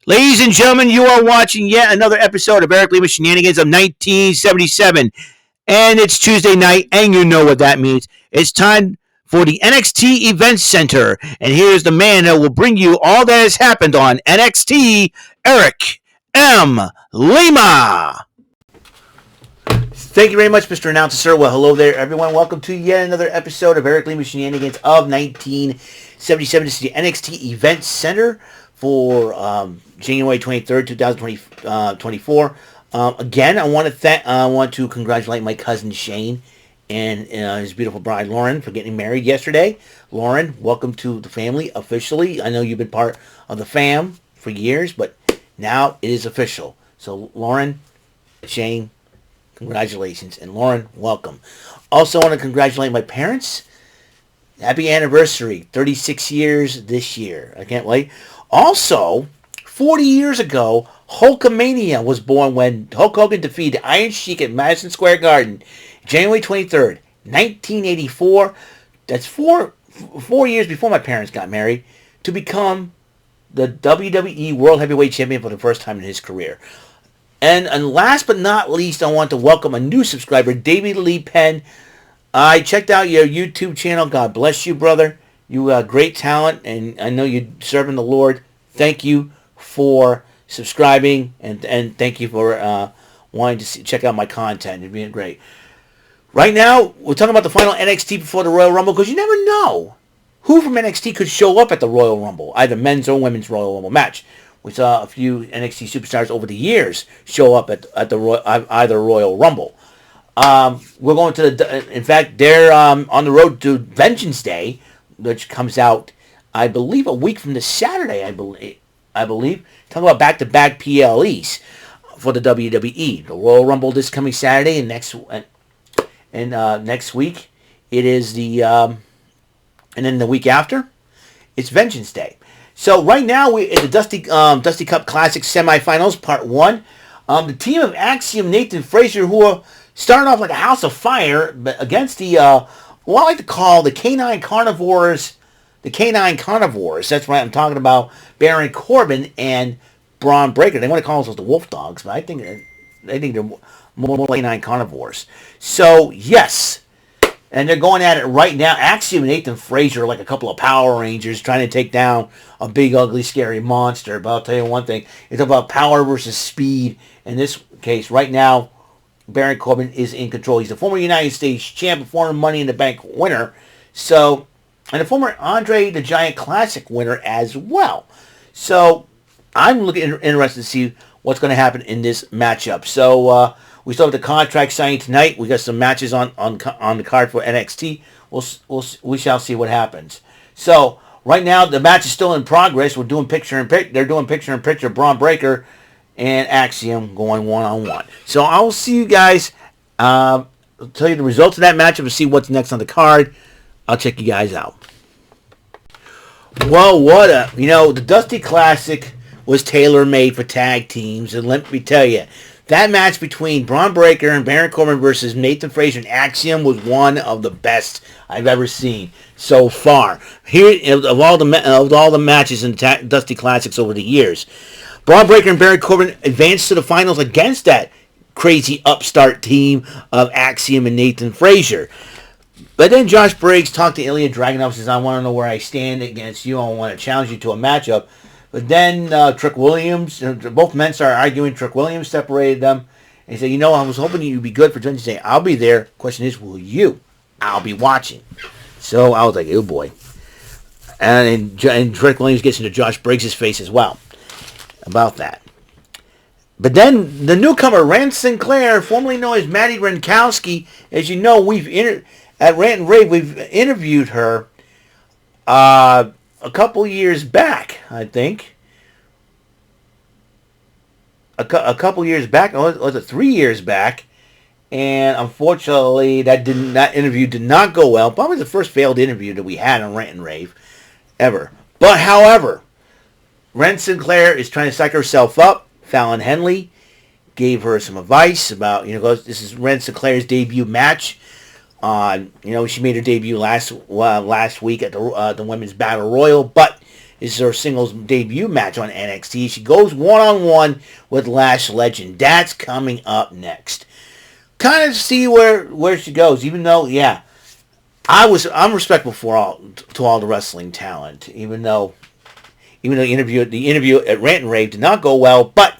Ladies and gentlemen, you are watching yet another episode of Eric Lima Shenanigans of 1977. And it's Tuesday night, and you know what that means. It's time for the NXT Event Center. And here's the man that will bring you all that has happened on NXT, Eric M. Lima. Thank you very much, Mr. Announcer, sir. Well, hello there, everyone. Welcome to yet another episode of Eric Lima Shenanigans of 1977. This is the NXT Event Center for January 23rd, 2024. Again, I want to congratulate my cousin Shane and his beautiful bride Lauren for getting married yesterday. Lauren, welcome to the family officially. I know you've been part of the fam for years, but now it is official. So Lauren, Shane, congratulations. And Lauren, welcome. Also want to congratulate my parents. Happy anniversary. 36 years this year. I can't wait. Also, 40 years ago, Hulkamania was born when Hulk Hogan defeated Iron Sheik at Madison Square Garden, January 23rd, 1984. That's four years before my parents got married, to become the WWE World Heavyweight Champion for the first time in his career. And last but not least, I want to welcome a new subscriber, David Lee Penn. I checked out your YouTube channel. God bless you, brother. You got great talent, and I know you're serving the Lord. Thank you for subscribing, and thank you for wanting to check out my content. It's been great. Right now, we're talking about the final NXT before the Royal Rumble, because you never know who from NXT could show up at the Royal Rumble, either men's or women's Royal Rumble match. We saw a few NXT superstars over the years show up at either Royal Rumble. We're going to in fact, they're on the road to Vengeance Day, which comes out, I believe, a week from this Saturday. I believe. Talking about back-to-back PLEs for the WWE. The Royal Rumble this coming Saturday, and next week it is and then the week after, it's Vengeance Day. So right now we're at the Dusty Cup Classic semifinals, Part 1. The team of Axiom, Nathan Frazier, who are starting off like a house of fire, but against what I like to call the Canine Carnivores. The Canine Carnivores. That's right. I'm talking about Baron Corbin and Braun Breaker. They want to call themselves the Wolf Dogs, but I think they're more like Canine Carnivores. So yes, and they're going at it right now. Axiom and Nathan Frazier are like a couple of Power Rangers trying to take down a big, ugly, scary monster. But I'll tell you one thing: it's about power versus speed. In this case, right now, Baron Corbin is in control. He's the former United States champion, former Money in the Bank winner. So, and a former Andre the Giant Classic winner as well. So, I'm interested to see what's going to happen in this matchup. So, we still have the contract signing tonight. We got some matches on the card for NXT. We shall see what happens. So, right now, the match is still in progress. We're doing picture-in-picture. They're doing picture-in-picture. Braun Breaker and Axiom going one-on-one. So, I will see you guys. I'll tell you the results of that matchup and see what's next on the card. I'll check you guys out. Well, the Dusty Classic was tailor-made for tag teams, and let me tell you, that match between Braun Breaker and Baron Corbin versus Nathan Frazier and Axiom was one of the best I've ever seen so far. Here, of all the matches in Dusty Classics over the years, Braun Breaker and Baron Corbin advanced to the finals against that crazy upstart team of Axiom and Nathan Frazier. But then Josh Briggs talked to Ilya Dragunov and says, I want to know where I stand against you. I want to challenge you to a matchup. But then Trick Williams, both men started arguing. Trick Williams separated them. And he said, I was hoping you'd be good for Wednesday. I'll be there. Question is, will you? I'll be watching. So I was like, oh boy. And Trick Williams gets into Josh Briggs' face as well about that. But then the newcomer, Rand Sinclair, formerly known as Maddie Renkowski, as you know, at Rant and Rave, we've interviewed her a couple years back, I think. A couple years back, or was it 3 years back? And unfortunately, that interview did not go well. Probably the first failed interview that we had on Rant and Rave ever. But however, Ren Sinclair is trying to psych herself up. Fallon Henley gave her some advice about, this is Ren Sinclair's debut match. She made her debut last week at the Women's Battle Royal, but This is her singles debut match on NXT. She goes one-on-one with Lash Legend. That's coming up next. Kind of see where she goes, even though, yeah, I'm respectful to all the wrestling talent, even though the interview at Rant and Rave did not go well, but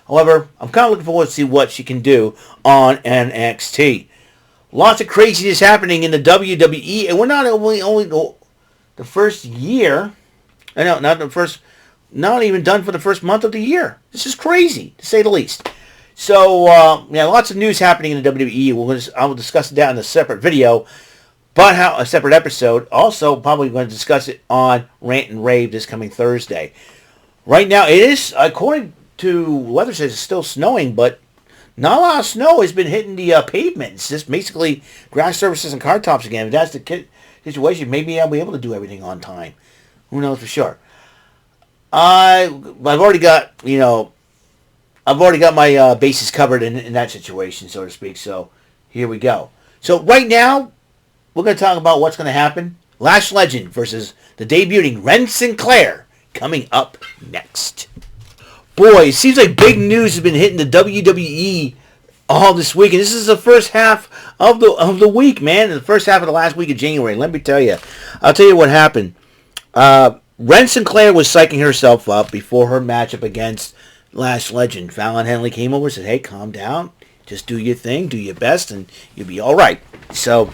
however, I'm kind of looking forward to see what she can do on NXT. Lots of craziness happening in the WWE, and we're not only the first year. I know, not even done for the first month of the year. This is crazy, to say the least. So, yeah, lots of news happening in the WWE. I will discuss that in a separate video, but a separate episode. Also, probably going to discuss it on Rant and Rave this coming Thursday. Right now, it is, according to weather says, it's still snowing, but not a lot of snow has been hitting the pavement. It's just basically ground surfaces and car tops again. If that's the situation, maybe I'll be able to do everything on time. Who knows for sure? I've already got my bases covered in that situation, so to speak. So here we go. So right now, we're going to talk about what's going to happen. Lash Legend versus the debuting Ren Sinclair coming up next. Boy, it seems like big news has been hitting the WWE all this week, and this is the first half of the week, man. The first half of the last week of January. Let me tell you. I'll tell you what happened. Ren Sinclair was psyching herself up before her matchup against Lash Legend. Fallon Henley came over and said, hey, calm down. Just do your thing, do your best, and you'll be all right. So,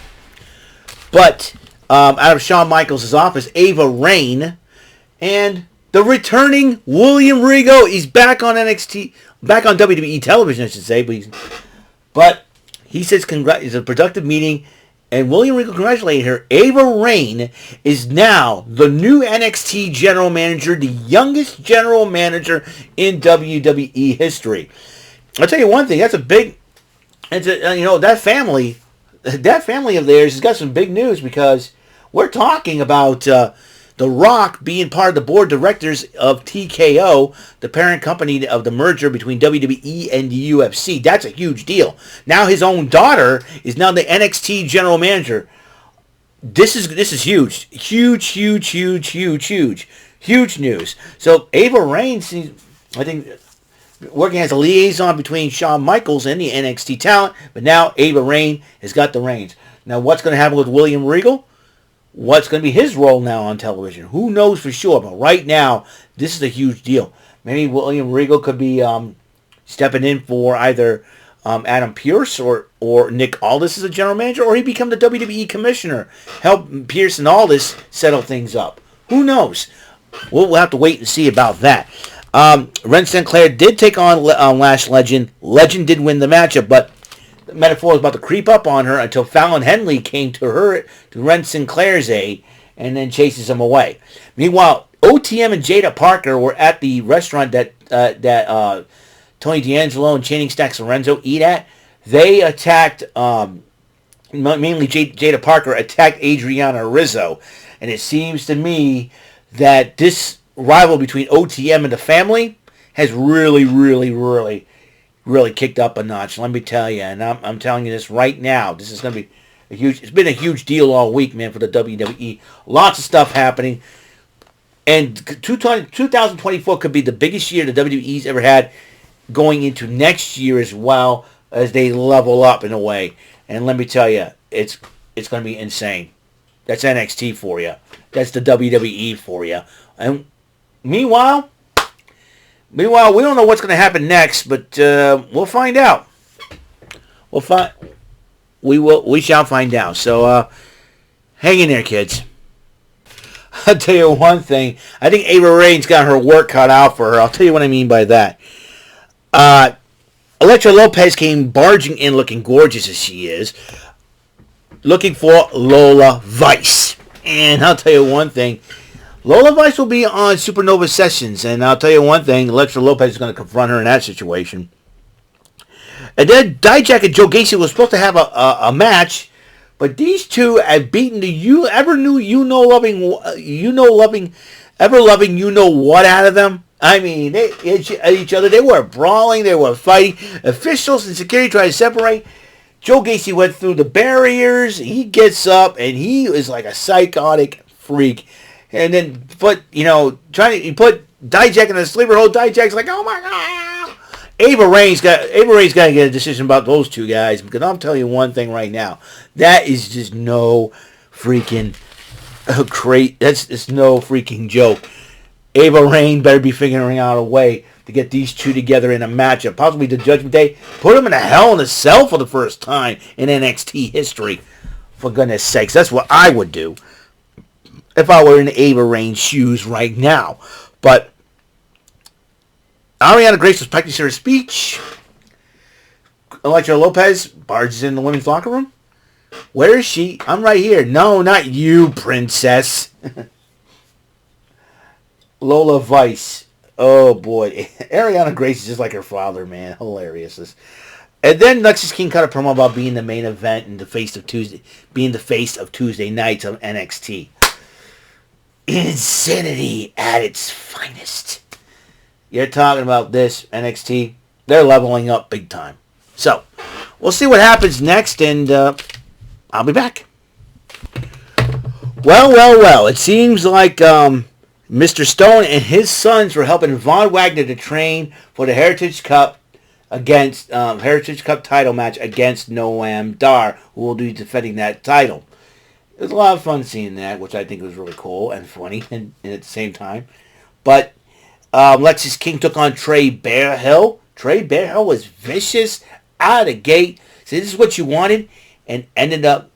but out of Shawn Michaels' office, Ava Raine and the returning William Regal. He's back on NXT, back on WWE television, I should say. But he says it's a productive meeting, and William Regal congratulated her. Ava Raine is now the new NXT General Manager, the youngest General Manager in WWE history. I'll tell you one thing. That's a big. That family of theirs has got some big news, because we're talking about The Rock being part of the board of directors of TKO, the parent company of the merger between WWE and the UFC. That's a huge deal. Now his own daughter is now the NXT General Manager. This is huge. Huge news. So Ava Raine seems, I think, working as a liaison between Shawn Michaels and the NXT talent, but now Ava Raine has got the reins. Now what's going to happen with William Regal? What's going to be his role now on television? Who knows for sure, but right now, this is a huge deal. Maybe William Regal could be stepping in for either Adam Pearce or Nick Aldis as a general manager, or he become the WWE commissioner, help Pearce and Aldis settle things up. Who knows? We'll have to wait and see about that. Ren Sinclair did take on Lash Legend. Legend did win the matchup, but the metaphor was about to creep up on her until Fallon Henley came to Ren Sinclair's aid, and then chases him away. Meanwhile, OTM and Jada Parker were at the restaurant that Tony D'Angelo and Channing Stacks Lorenzo eat at. They attacked, mainly Jada Parker attacked Adriana Rizzo, and it seems to me that this rivalry between OTM and the family has really kicked up a notch. Let me tell you, and I'm telling you this right now. This is going to be it's been a huge deal all week, man, for the WWE. Lots of stuff happening. And 2024 could be the biggest year the WWE's ever had, going into next year as well, as they level up in a way. And let me tell you, it's going to be insane. That's NXT for you. That's the WWE for you. And meanwhile, we don't know what's going to happen next, but we'll find out. We shall find out. So hang in there, kids. I'll tell you one thing. I think Ava Raine's got her work cut out for her. I'll tell you what I mean by that. Elektra Lopez came barging in looking gorgeous as she is, looking for Lola Vice. And I'll tell you one thing. Lola Vice will be on Supernova Sessions, and I'll tell you one thing, Elektra Lopez is going to confront her in that situation. And then Dijak and Joe Gacy was supposed to have a match, but these two have beaten the ever-loving you-know-what out of them. I mean, they hit each other. They were brawling. They were fighting. Officials and security tried to separate. Joe Gacy went through the barriers. He gets up, and he is like a psychotic freak. and then put you put Dijak in a sleeper hold. Dijak's like, oh my god. Ava Rain's got to get a decision about those two guys, because I'll tell you one thing right now, that is just no freaking that's no freaking joke. Ava Rain better be figuring out a way to get these two together in a matchup, possibly the Judgment Day. Put them in a Hell in a Cell for the first time in NXT history. For goodness sakes, that's what I would do if I were in Ava Rain's shoes right now. But Ariana Grace was practicing her speech. Elektra Lopez barges in the women's locker room. Where is she? I'm right here. No, not you, princess. Lola Vice. Oh, boy. Ariana Grace is just like her father, man. Hilarious. And then Lexis King cut a promo about being the main event and being the face of Tuesday nights of NXT. Insanity at its finest. You're talking about this, NXT. They're leveling up big time. So, we'll see what happens next, and I'll be back. Well. It seems like Mr. Stone and his sons were helping Von Wagner to train for the Heritage Cup title match against Noam Dar, who will be defending that title. It was a lot of fun seeing that, which I think was really cool and funny and at the same time. But Lexis King took on Trey Bearhill. Trey Bearhill was vicious out of the gate. So this is what you wanted, and ended up,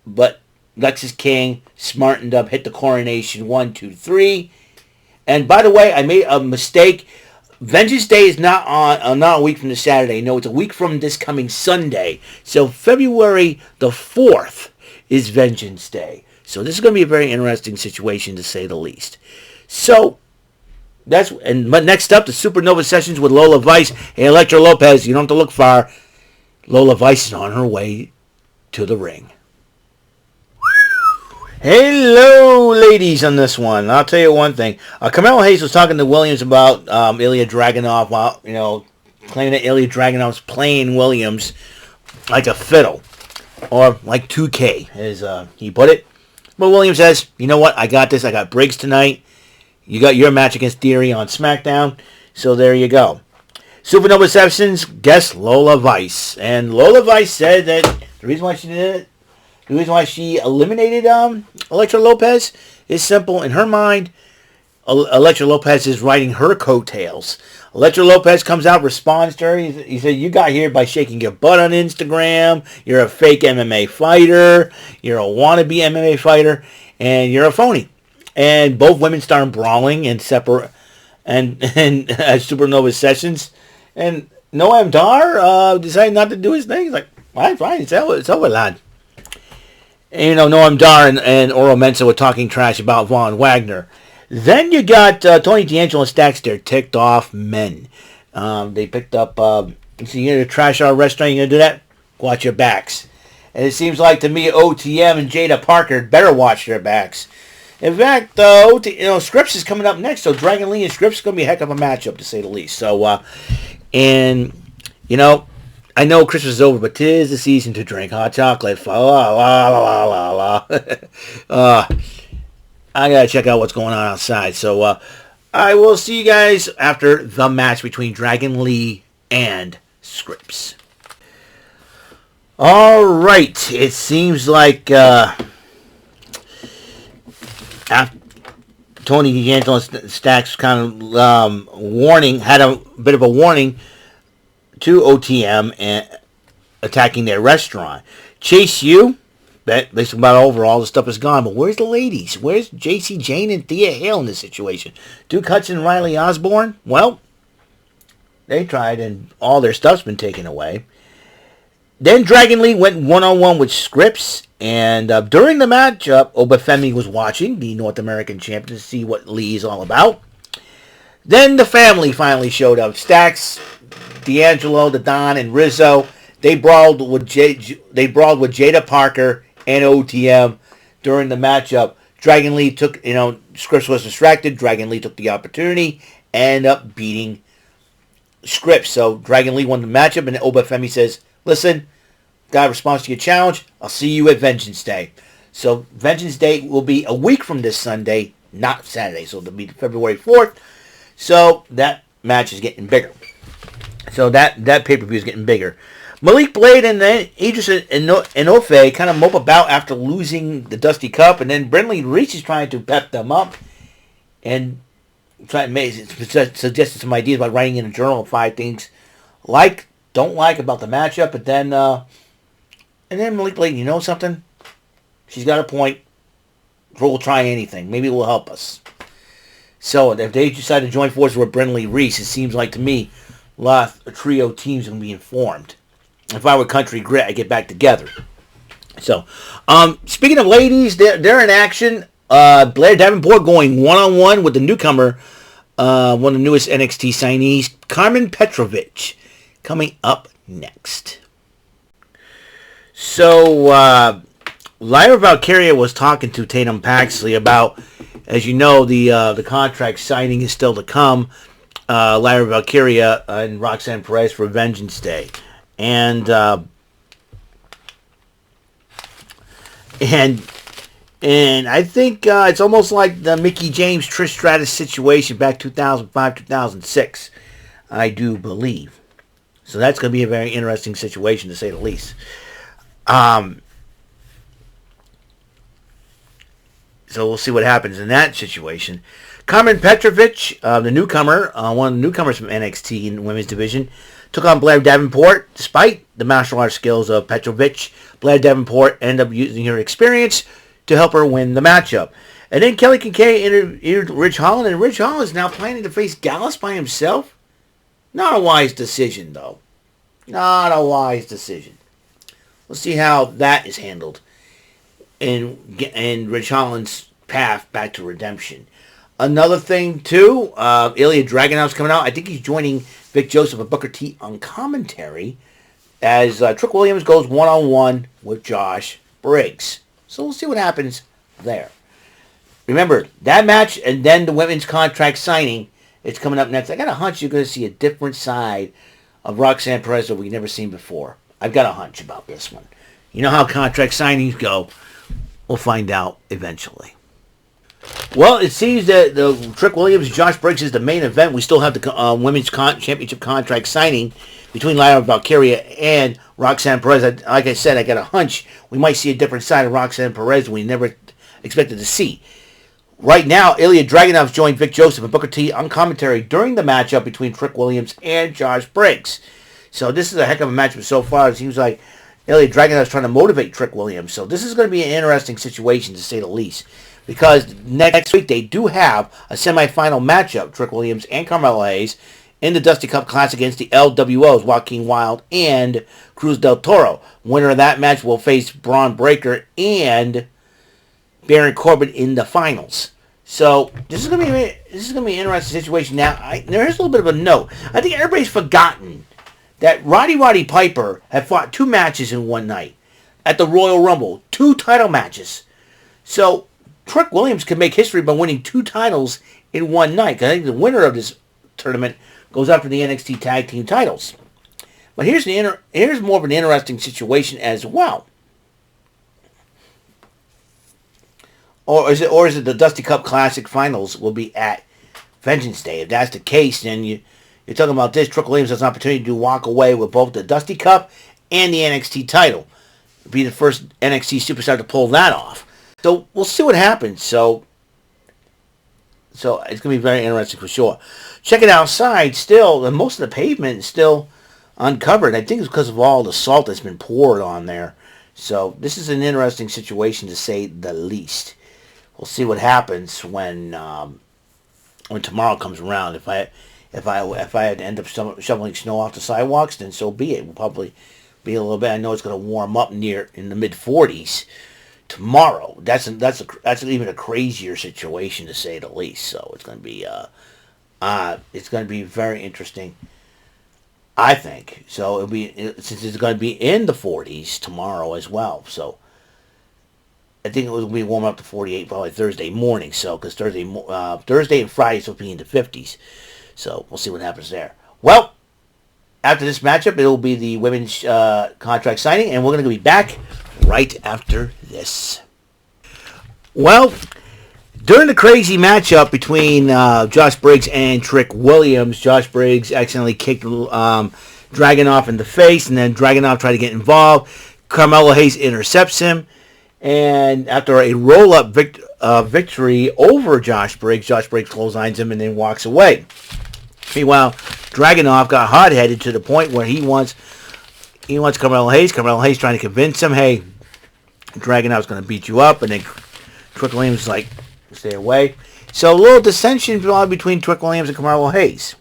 but Lexis King smartened up, hit the coronation 1, 2, 3. And by the way, I made a mistake. Vengeance Day is not a week from the Saturday. No, it's a week from this coming Sunday. So February the 4th is Vengeance Day. So this is going to be a very interesting situation, to say the least. So but next up, the Supernova Sessions with Lola Vice and Elektra Lopez. You don't have to look far. Lola Vice is on her way to the ring. Hello, ladies, on this one. I'll tell you one thing. Carmelo Hayes was talking to Williams about Ilya Dragunov, claiming that Ilya Dragunov's playing Williams like a fiddle, or like 2K, as he put it. But Williams says, you know what? I got this. I got Briggs tonight. You got your match against Theory on SmackDown. So there you go. Supernova Sessions guest Lola Vice. And Lola Vice said that the reason why she did it, the reason why she eliminated Elektra Lopez is simple. In her mind, Elektra Lopez is riding her coattails. Elektra Lopez comes out, responds to her. He said, you got here by shaking your butt on Instagram. You're a fake MMA fighter. You're a wannabe MMA fighter. And you're a phony. And both women start brawling and separate and Supernova Sessions. And Noam Dar decided not to do his thing. He's like, fine, it's over, lad. And, Noam Dar and Oro Mensah were talking trash about Von Wagner. Then you got Tony D'Angelo and Stacks there, ticked off men. They picked up, so you're going to trash our restaurant, you're going to do that? Watch your backs. And it seems like to me, OTM and Jada Parker better watch their backs. In fact, Scripps is coming up next, so Dragon Lee and Scripps is going to be a heck of a matchup, to say the least. So, I know Christmas is over, but 'tis the season to drink hot chocolate. La, la, la, la, la. I got to check out what's going on outside. So, I will see you guys after the match between Dragon Lee and Scripps. All right. It seems like after Tony D'Angelo and Stacks kind of had a bit of a warning to OTM and attacking their restaurant. Chase U, basically about over, all the stuff is gone. But where's the ladies? Where's JC Jane and Thea Hale in this situation? Duke Hudson and Riley Osborne? Well, they tried and all their stuff's been taken away. Then Dragon Lee went one-on-one with Scripps. And during the matchup, Obafemi was watching, the North American champion, to see what Lee is all about. Then the family finally showed up. Stacks, D'Angelo, the Don, and Rizzo. They brawled with Jada Parker and OTM during the matchup. Dragon Lee took, Scripps was distracted. Dragon Lee took the opportunity and ended up beating Scripps. So Dragon Lee won the matchup, and Obafemi says, listen, got a response to your challenge. I'll see you at Vengeance Day. So Vengeance Day will be a week from this Sunday not Saturday. So it'll be February 4th. So that match is getting bigger. So that pay-per-view is getting bigger. Malik Blade and then Idris and Ofe kind of mope about after losing the Dusty Cup, and then Brindley Reese is trying to pep them up and suggested some ideas about writing in a journal of 5 things don't like about the matchup, but then Malik Blade, you know something? She's got a point. We'll try anything. Maybe it will help us. So if they decide to join forces with Brindley Reese, it seems like to me a trio team's going to be informed. If I were Country Grit, I'd get back together. So, speaking of ladies, they're in action. Blair Davenport going one-on-one with the newcomer, one of the newest NXT signees, Carmen Petrovich, coming up next. So, Lyra Valkyria was talking to Tatum Paxley about, as you know, the contract signing is still to come. Lyra Valkyria and Roxanne Perez for Vengeance Day. And I think it's almost like the Mickie James Trish Stratus situation back 2005, 2006, I do believe. So that's going to be a very interesting situation, to say the least. So we'll see what happens in that situation. Carmen Petrovich, the newcomer, one of the newcomers from NXT in the women's division, took on Blair Davenport. Despite the martial arts skills of Petrovich, Blair Davenport ended up using her experience to help her win the matchup. And then Kelly Kincaid interviewed Ridge Holland, and Ridge Holland is now planning to face Gallus by himself. Not a wise decision, though. Not a wise decision. We'll see how that is handled in Ridge Holland's path back to redemption. Another thing, too, Ilya Dragunov's coming out. I think he's joining Vic Joseph and Booker T on commentary as Trick Williams goes one-on-one with Josh Briggs. So we'll see what happens there. Remember, that match and then the women's contract signing is coming up next. I got a hunch you're going to see a different side of Roxanne Perez that we've never seen before. I've got a hunch about this one. You know how contract signings go. We'll find out eventually. Well, it seems that the Trick Williams, Josh Briggs is the main event. We still have the women's championship contract signing between Lyra Valkyria and Roxanne Perez. Like I said, I got a hunch we might see a different side of Roxanne Perez we never expected to see. Right now, Ilya Dragunov's joined Vic Joseph and Booker T on commentary during the matchup between Trick Williams and Josh Briggs. So this is a heck of a matchup so far. It seems like Ilya Dragunov's trying to motivate Trick Williams. So this is going to be an interesting situation, to say the least. Because next week they do have a semifinal matchup, Trick Williams and Carmelo Hayes, in the Dusty Cup Classic against the LWOs, Joaquin Wilde and Cruz del Toro. Winner of that match will face Braun Breaker and Baron Corbin in the finals. So this is going to be an interesting situation. Now, there's a little bit of a note. I think everybody's forgotten that Roddy Piper had fought 2 matches in one night at the Royal Rumble, 2 title matches. So Trick Williams can make history by winning 2 titles in one night. I think the winner of this tournament goes after the NXT Tag Team titles. But here's more of an interesting situation as well. Or is it the Dusty Cup Classic Finals will be at Vengeance Day? If that's the case, then you're talking about this. Trick Williams has an opportunity to walk away with both the Dusty Cup and the NXT title. Be the first NXT superstar to pull that off. So we'll see what happens. So it's going to be very interesting for sure. Check it outside still. Most of the pavement is still uncovered. I think it's because of all the salt that's been poured on there. So this is an interesting situation, to say the least. We'll see what happens when tomorrow comes around. If I had to end up shoveling snow off the sidewalks, then so be it. We'll probably be a little bit. I know it's going to warm up in the mid 40s. Tomorrow, that's even a crazier situation, to say the least. So it's going to be very interesting, I think. So since it's going to be in the 40s tomorrow as well. So I think it will be warm up to 48 probably Thursday morning. So because Thursday and Friday will be in the 50s. So we'll see what happens there. Well, after this matchup, it will be the women's contract signing, and we're going to be back right after this. Well, During the crazy matchup between Josh Briggs and Trick Williams, Josh Briggs accidentally kicked Dragunov in the face, and then Dragunov tried to get involved. Carmelo Hayes intercepts him, and after a roll-up victory over Josh Briggs clotheslines him and then walks away. Meanwhile, Dragunov got hot-headed to the point where he wants Carmelo Hayes. Carmelo Hayes trying to convince him, hey, Dragunov's going to beat you up, and then Trick Williams is like, stay away. So a little dissension between Trick Williams and Carmelo Hayes.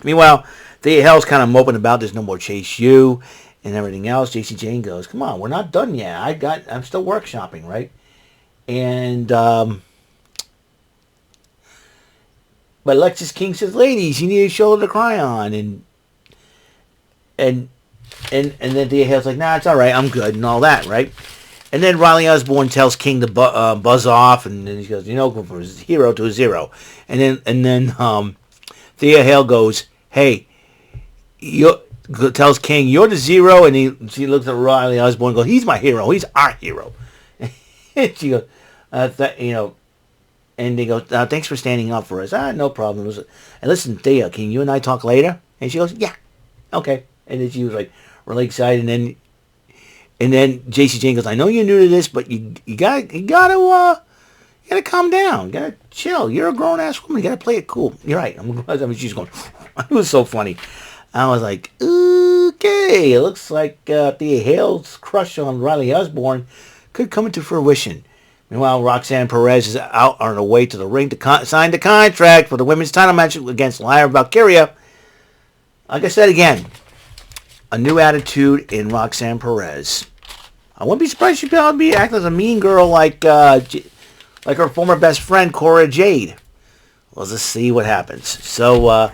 Meanwhile, the Hell's kind of moping about there's no more Chase U and everything else. JC Jane goes, come on, we're not done yet. I'm still workshopping, right? And but Lexis King says, ladies, you need a shoulder to cry on, and then the Hell's like, nah, it's all right, I'm good, and all that, right? And then Riley Osborne tells King to buzz off, and then he goes, go from a 0 to a 0. And then Thea Hale goes, hey, tells King, you're the 0, and she looks at Riley Osborne and goes, he's my hero, he's our hero. And she goes, and they go, thanks for standing up for us. No problem. And listen, Thea, can you and I talk later? And she goes, yeah, okay. And then she was like really excited, and then JC Jane goes, I know you're new to this, but you gotta calm down. You gotta chill. You're a grown-ass woman. You gotta play it cool. You're right. She's going, it was so funny. I was like, okay, it looks like Thea Hale's crush on Riley Osborne could come into fruition. Meanwhile, Roxanne Perez is out on her way to the ring to sign the contract for the women's title match against Lyra Valkyria. Like I said again, a new attitude in Roxanne Perez. I wouldn't be surprised she'd be acting as a mean girl like her former best friend Cora Jade. Let's just see what happens. So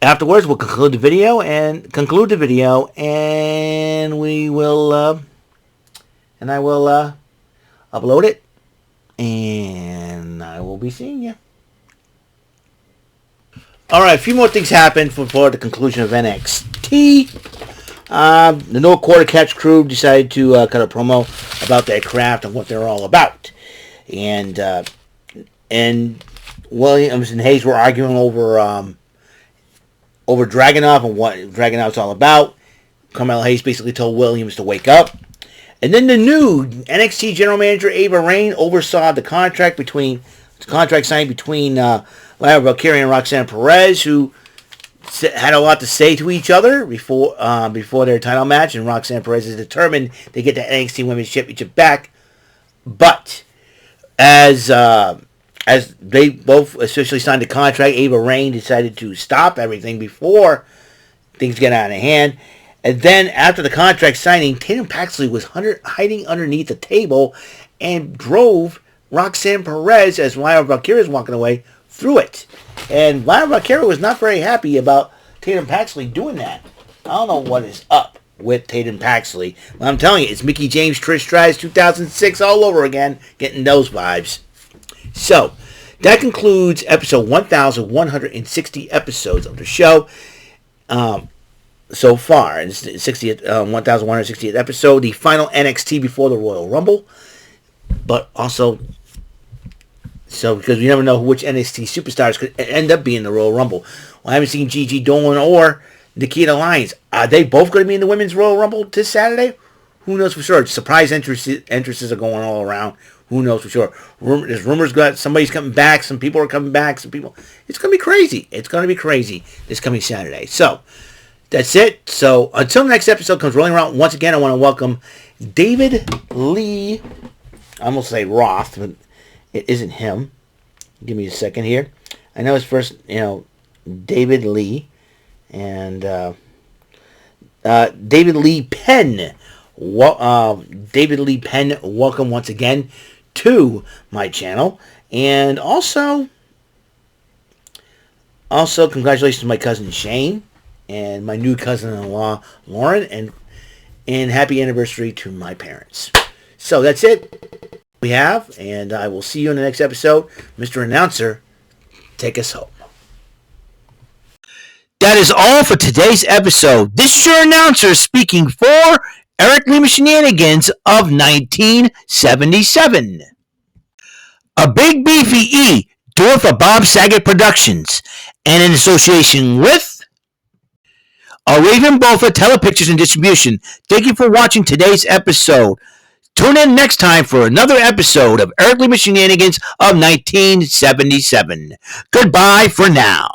afterwards, we'll conclude the video, and we will I will upload it, and I will be seeing you. All right, a few more things happened before the conclusion of NXT. The No Quarter Catch crew decided to cut a promo about their craft and what they're all about. And Williams and Hayes were arguing over Dragunov and what Dragunov's all about. Carmelo Hayes basically told Williams to wake up. And then the new NXT General Manager Ava Raine oversaw the contract signed between Lyra Valkyria and Roxanne Perez, who had a lot to say to each other before their title match, and Roxanne Perez is determined to get the NXT Women's Championship back. But as they both officially signed the contract, Ava Raine decided to stop everything before things get out of hand. And then after the contract signing, Tatum Paxley was hiding underneath the table and drove Roxanne Perez, as Lyra Valkyria is walking away, through it. And Lyra Valkyria was not very happy about Tatum Paxley doing that. I don't know what is up with Tatum Paxley. But I'm telling you, it's Mickie James, Trish Stratus 2006 all over again, getting those vibes. So, that concludes episode 1,160 episodes of the show. So far, it's the 1,160th episode, the final NXT before the Royal Rumble. But also, because you never know which NXT superstars could end up being in the Royal Rumble. Well, I haven't seen Gigi Dolan or Nikita Lyons. Are they both going to be in the Women's Royal Rumble this Saturday? Who knows for sure? Surprise entrances are going all around. Who knows for sure? There's rumors that somebody's coming back. Some people are coming back. It's going to be crazy. It's going to be crazy this coming Saturday. So, that's it. So, until the next episode comes rolling around, once again, I want to welcome David Lee. I almost say Roth, but it isn't him. Give me a second here. I know his first, David Lee. And David Lee Penn. David Lee Penn, welcome once again to my channel. And also congratulations to my cousin Shane and my new cousin-in-law Lauren, and happy anniversary to my parents. So that's it we have, and I will see you in the next episode. Mr. Announcer, take us home. That is all for today's episode. This is your announcer speaking for Eric Lima Shenanigans of 1977. A Big Beefy E, doing for Bob Saget Productions, and in association with a Raven Bofa Telepictures and Distribution. Thank you for watching today's episode. Tune in next time for another episode of Eric Lima Shenanigans of 1977. Goodbye for now.